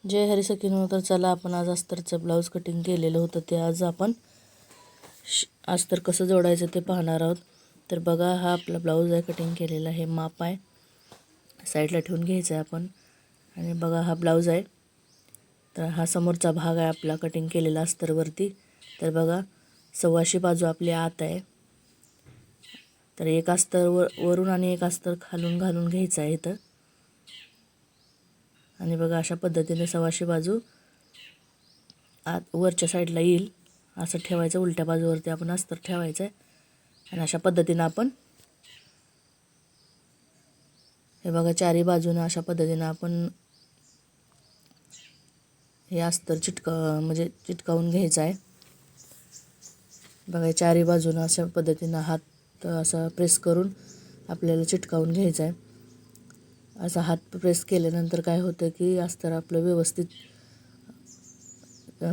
जय हरी सखीनो. तर चला, आपण आज अस्तरचं ब्लाऊज कटिंग केलेलं होतं ते आज आपण अस्तर कसं जोडायचं ते पाहणार आहोत. तर बघा, हा आपला ब्लाऊज आहे कटिंग केलेला. हे माप आहे, साईडला ठेवून घ्यायचं आहे आपण. आणि बघा, हा ब्लाऊज आहे. तर हा समोरचा भाग आहे आपला कटिंग केलेला अस्तरवरती. तर बघा, 1.25 बाजू आपली आत आहे. तर एक अस्तर वरून आणि एक अस्तर खालून घालून घ्यायचं आहे इथं. आणि बघा, अशा पद्धतीने 1.25 बाजू आत वरच्या साईडला येईल असं ठेवायचं. उलट्या बाजूवरती आपण अस्तर ठेवायचं आहे. आणि अशा पद्धतीनं आपण हे बघा, चारी बाजूनं अशा पद्धतीनं आपण हे अस्तर चिटकावून घ्यायचं आहे. बघा, चारी बाजूनं अशा पद्धतीनं हात असा प्रेस करून आपल्याला चिटकावून घ्यायचं आहे. असा हात प्रेस केल्यानंतर काय होतं की अस्तर आपलं व्यवस्थित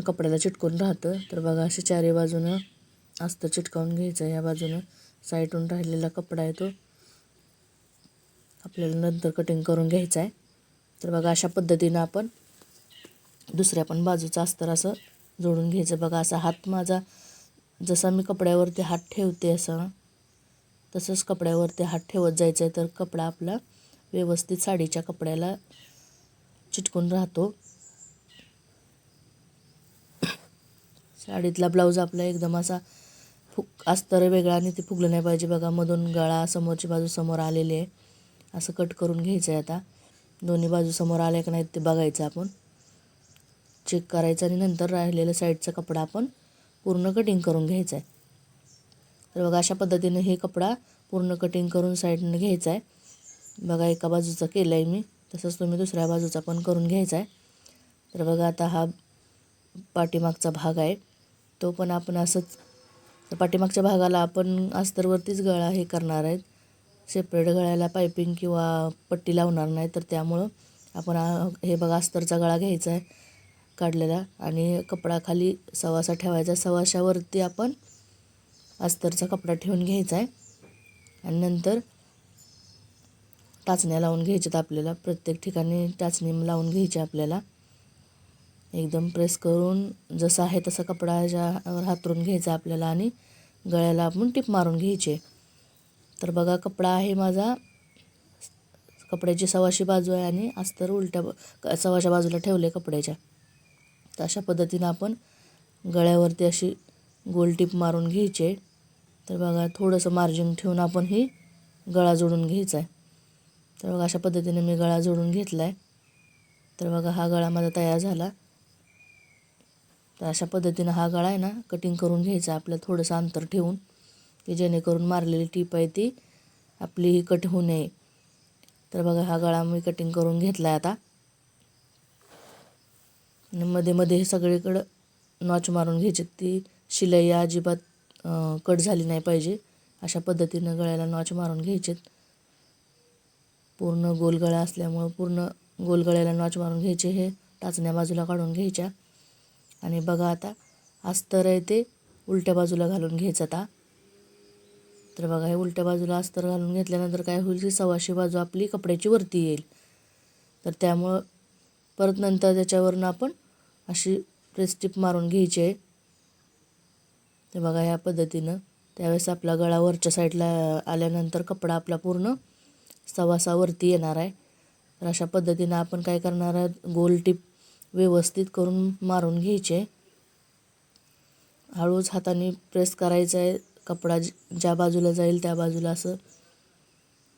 कपड्याला चिटकून राहतं. तर बघा, असे चारी बाजूनं अस्तर चिटकावून घ्यायचं आहे. या बाजूनं साईडून राहिलेला कपडा आहे तो आपल्याला नंतर कटिंग करून घ्यायचा आहे. तर बघा, अशा पद्धतीनं आपण दुसऱ्या पण बाजूचं अस्तर असं जोडून घ्यायचं. बघा, असा हात माझा जसा मी कपड्यावरती हात ठेवते तसंच कपड्यावरती हात ठेवत जायचं आहे. तर कपडा आपला व्यवस्थित साडीच्या कपड्याला चिटकून राहतो. साडीतला ब्लाऊज आपला एकदम असा अस्तर वेगळा आणि ते फुगलं नाही पाहिजे. बघा, मधून गळा समोरची बाजू समोर आलेली आहे. असं कट करून घ्यायचं आहे. आता दोन्ही बाजू समोर आल्या का नाहीत ते बघायचं, आपण चेक करायचं आणि नंतर राहिलेलं साईडचा कपडा आपण पूर्ण कटिंग करून घ्यायचा आहे. तर बघा, अशा पद्धतीनं हे कपडा पूर्ण कटिंग करून साईडनं घ्यायचा आहे. बघा, एका बाजूचा केला आहे मी, तसंच तुम्ही दुसऱ्या बाजूचा पण करून घ्यायचा आहे. तर बघा, आता हा पाठीमागचा भाग आहे तो पण आपण असंच पाठीमागच्या भागाला आपण अस्तरवरतीच गळा हे करणार आहेत. सेपरेट गळ्याला पायपिंग किंवा पट्टी लावणार नाही. तर त्यामुळं आपण हे बघा, अस्तरचा गळा घ्यायचा आहे काढलेला आणि कपडा खाली 1.25 ठेवायचा. 1.25वरती आपण अस्तरचा कपडा ठेवून घ्यायचा आहे. आणि नंतर टाचण्या लावून घ्यायच्यात आपल्याला. प्रत्येक ठिकाणी टाचणी लावून घ्यायची आपल्याला. एकदम प्रेस करून जसा आहे तसा कपडा ह्याच्यावर हातरून घ्यायचा आपल्याला आणि गळ्याला आपण टिप मारून घ्यायची. तर बघा, कपडा आहे माझा, कपड्याची 1.25 बाजू आहे आणि अस्तर उलट्या 1.25 बाजूला ठेवले कपड्याच्या. तर अशा पद्धतीनं आपण गळ्यावरती अशी गोल टिप मारून घ्यायची. तर बघा, थोडंसं मार्जिन ठेवून आपण ही गळा जोडून घ्यायचा आहे. तर बघा, अशा पद्धतीने मी गळा जोडून घेतला आहे. तर बघा, हा गळा माझा तयार झाला. तर अशा पद्धतीनं हा गळा आहे ना कटिंग करून घ्यायचा आपल्याला, थोडंसं अंतर ठेवून, की जेणेकरून मारलेली टीप आहे ती आपली ही कट होऊ नये. तर बघा, हा गळा मी कटिंग करून घेतला आहे आता. आणि मध्ये मध्ये हे सगळीकडं नॉच मारून घ्यायची. ती शिलाई अजिबात कट झाली नाही पाहिजे. अशा पद्धतीनं गळ्याला नॉच मारून घ्यायचे. पूर्ण गोल गळा असल्यामुळं पूर्ण गोल गळ्याला नॉच मारून घ्यायचे. हे टाचण्या बाजूला काढून घ्यायच्या. आणि बघा, आता अस्तर आहे ते उलट्या बाजूला घालून घ्यायचं आता. तर बघा, हे उलट्या बाजूला अस्तर घालून घेतल्यानंतर काय होईल की 1.25 बाजू आपली कपड्याची वरती येईल. तर त्यामुळं परत नंतर त्याच्यावरून आपण अशी प्रेस टिप मारून घ्यायची आहे. तर बघा, ह्या पद्धतीनं त्यावेळेस आपला गळा वरच्या साईडला आल्यानंतर कपडा आपला पूर्ण 1.25 वरती येणार आहे. तर अशा पद्धतीनं आपण काय करणार आहोत, गोल टिप व्यवस्थित करून मारून घ्यायचे. हळूच हाताने प्रेस करायचं आहे. कपडा ज्या बाजूला जाईल त्या बाजूला असं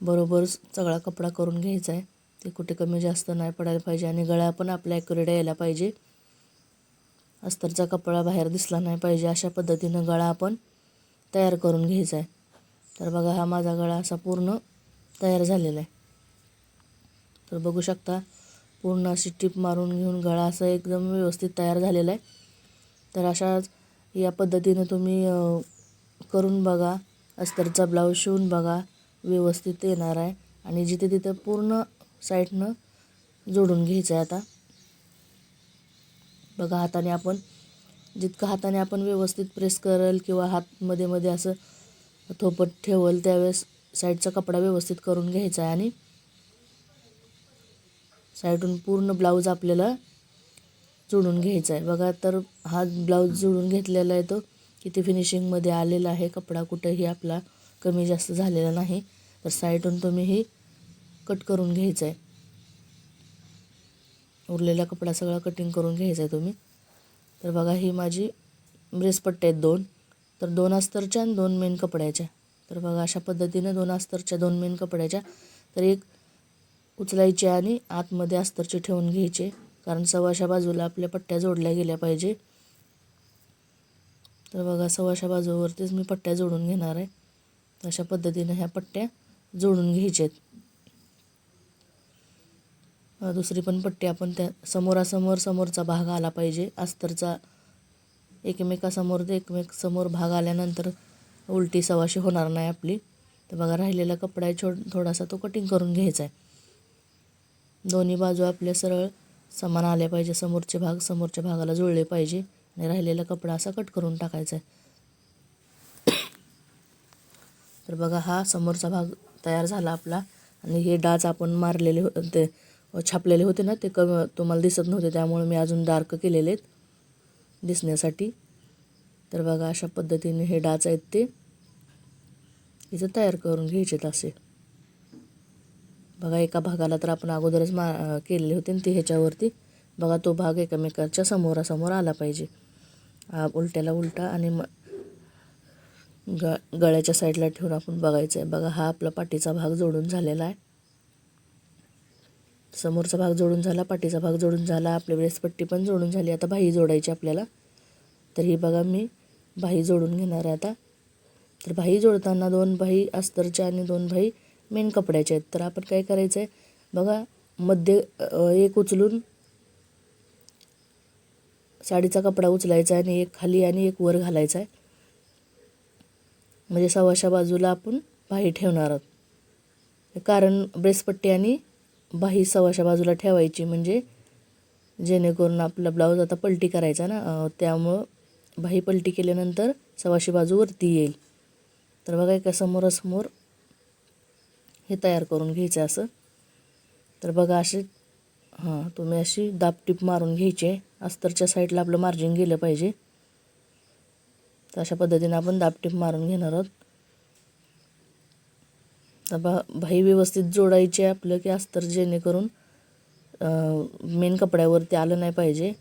बरोबर सगळा कपडा करून घ्यायचा आहे. ते कुठे कमी जास्त नाही पडायला पाहिजे. आणि गळा पण आपल्या ॲक्युरेट यायला पाहिजे. अस्तरचा कपडा बाहेर दिसला नाही पाहिजे. अशा पद्धतीनं गळा आपण तयार करून घ्यायचा आहे. तर बघा, हा माझा गळा असा पूर्ण तयार झालेला आहे. तर बघू शकता, पूर्ण अशी टिप मारून घेऊन गळा असा एकदम व्यवस्थित तयार झालेला आहे. तर अशा या पद्धतीनं तुम्ही करून बघा. अस्तरचा ब्लाऊज शिवून बघा, व्यवस्थित येणार आहे. आणि जिथे तिथं पूर्ण साईडनं जोडून घ्यायचं आहे. आता बघा, हाताने आपण व्यवस्थित प्रेस करेल किंवा हात मध्ये मध्ये असं थोपट ठेवल त्यावेळेस साईडचा कपडा व्यवस्थित करून घ्यायचा आहे. आणि साईडून पूर्ण ब्लाऊज आपल्याला जोडून घ्यायचा आहे बघा. तर हा ब्लाऊज जोडून घेतलेला आहे तो किती फिनिशिंगमध्ये आलेला आहे. कपडा कुठंही आपला कमी जास्त झालेला नाही. तर साईडून तुम्ही ही कट करून घ्यायचं आहे. उरलेला कपडा सगळा कटिंग करून घ्यायचा आहे तुम्ही. तर बघा ही माझी ब्रेसपट्ट्या आहेत 2. तर 2 अस्तरच्या आणि 2 मेन कपड्याच्या. तर बघा अशा पद्धतीने 2 अस्तरच्या 2 मेन कपड्याच्या. तर एक उचलायची आणि आतमध्ये अस्तरचे ठेवून घ्यायचे, कारण सव्वाच्या बाजूला आपल्या पट्ट्या जोडल्या गेल्या पाहिजे. तर बघा सव्वाच्या बाजूवरतीच मी पट्ट्या जोडून घेणार आहे. अशा पद्धतीने ह्या पट्ट्या जोडून घ्यायच्यात. दुसरी पण पट्टी आपण त्या समोरासमोर समोरचा भाग आला पाहिजे अस्तरचा. एकमेकासमोर ते एकमेकासमोर भाग आल्यानंतर उलटी सव्वाशी होणार नाही आपली. तर बघा राहिलेला कपडा आहे थोडासा तो कटिंग करून घ्यायचा आहे. दोन्ही बाजू आपल्या सरळ समान आल्या पाहिजे. समोरचे भाग समोरच्या भागाला जुळले पाहिजे आणि राहिलेला कपडा असा कट करून टाकायचा आहे. तर बघा हा समोरचा भाग तयार झाला आपला. आणि हे डाच आपण मारलेले होते छापलेले होते ना, ते तुम्हाला दिसत नव्हते, त्यामुळे मी अजून डार्क केलेले आहेत दिसण्यासाठी. तर बघा अशा पद्धतीने हे डाच आहेत ते इथं तयार करून घ्यायचे असे. बघा एका भागाला तर आपण अगोदरच केलेले होते ते ह्याच्यावरती. बघा तो भाग एकमेकाच्या समोरासमोर आला पाहिजे. उलट्याला उलटा आणि गळ्याच्या साईडला ठेवून आपण बघायचं आहे. बघा हा आपला पाठीचा भाग जोडून झालेला आहे. समोरचा भाग जोडून झाला, पाठीचा भाग जोडून झाला, आपली ब्रेसपट्टी पण जोडून झाली. आता बाही जोडायची आपल्याला. तर ही बघा मी बाही जोडून घेणार आहे आता. तर बाही जोडताना 2 बाही अस्तरच्या आणि 2 बाही मेन कपड्याच्या आहेत. तर आपण काय करायचं आहे बघा, मध्ये एक उचलून साडीचा कपडा उचलायचा आणि एक खाली आणि एक वर घालायचा आहे. म्हणजे सव्वाच्या बाजूला आपण बाही ठेवणार आहोत. कारण ब्रेसपट्टी आणि बाही सव्वाच्या बाजूला ठेवायची, म्हणजे जेणेकरून आपला ब्लाऊज आता पलटी करायचा ना, त्यामुळं बाही पलटी केल्यानंतर सव्वाची बाजू वरती येईल. तर बघा एका समोरासमोर हे तयार करून घ्यायचं असं. तर बघा असे तुम्ही अशी दाबटीप मारून घ्यायची. अस्तरच्या साईडला आपलं मार्जिन गेलं पाहिजे. तर अशा पद्धतीने आपण दाबटीप मारून घेणार आहोत. तर बाही व्यवस्थित जोडायची आपलं की अस्तर जेणेकरून मेन कपड्यावरती आलं नाही पाहिजे.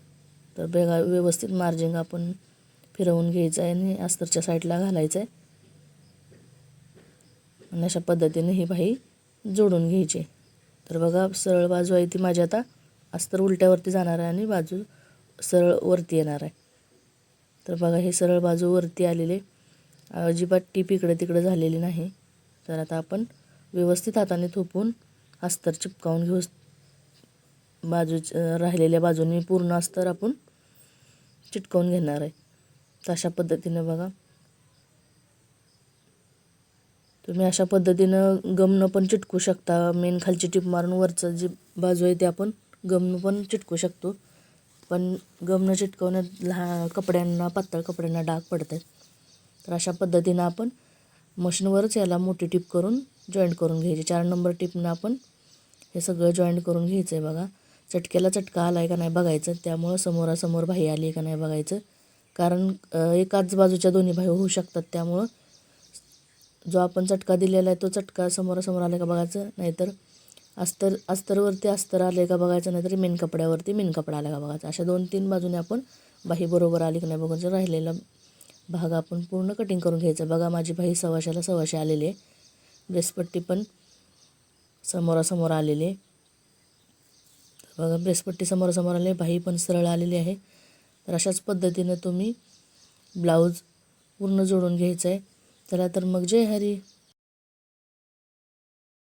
तर बघा व्यवस्थित मार्जिन आपण फिरवून घ्यायचं आहे आणि अस्तरच्या साईडला घालायचं आहे. आणि अशा पद्धतीने ही बाही जोडून घ्यायची. तर बघा सरळ बाजू आहे ती माझी आता अस्तर उलट्यावरती जाणार आहे आणि बाजू सरळ वरती येणार आहे. तर बघा हे सरळ बाजू वरती आलेले, अजिबात टीप इकडे तिकडे झालेली नाही. तर आता आपण व्यवस्थित हाताने थोपून अस्तर चिपकावून घेऊ. राहिलेल्या बाजूने पूर्ण अस्तर आपण चिटकवून घेणार आहे. तर अशा पद्धतीने बघा तुम्ही अशा पद्धतीनं गमनं पण चिटकू शकता. मेन खालची टीप मारून वरचं जी बाजू आहे ते आपण गमनं पण चिटकू शकतो. पण गमनं चिटकवण्यात कपड्यांना, पातळ कपड्यांना डाग पडतात. तर अशा पद्धतीनं आपण मशीनवरच याला मोठी टीप करून जॉईंट करून घ्यायची. 4 नंबर टीपनं आपण हे सगळं जॉईंट करून घ्यायचं आहे. बघा चटक्याला चटका आला आहे का नाही बघायचं. त्यामुळं समोरासमोर बाही आली आहे का नाही बघायचं. कारण एकाच बाजूच्या दोन्ही बाही होऊ शकतात. त्यामुळं जो आपण चटका दिलेला आहे तो चटका समोरासमोर आला का बघायचं. नाहीतर अस्तरवरती अस्तर आले का बघायचं, नाहीतर मेन कपड्यावरती मेन कपडा आला का बघायचा. अशा 2-3 बाजूने आपण बाही बरोबर आली की नाही बघायचं. राहिलेला भाग आपण पूर्ण कटिंग करून घ्यायचं. बघा माझी बाही सव्वाशाला सव्वाशे आलेली आहे. ब्रेसपट्टी पण समोरासमोर आलेली आहे. बघा ब्रेसपट्टी समोरासमोर आली आहे, बाही पण सरळ आलेली आहे. तर अशाच पद्धतीनं तुम्ही ब्लाऊज पूर्ण जोडून घ्यायचं आहे. चला तर मग जय हरी.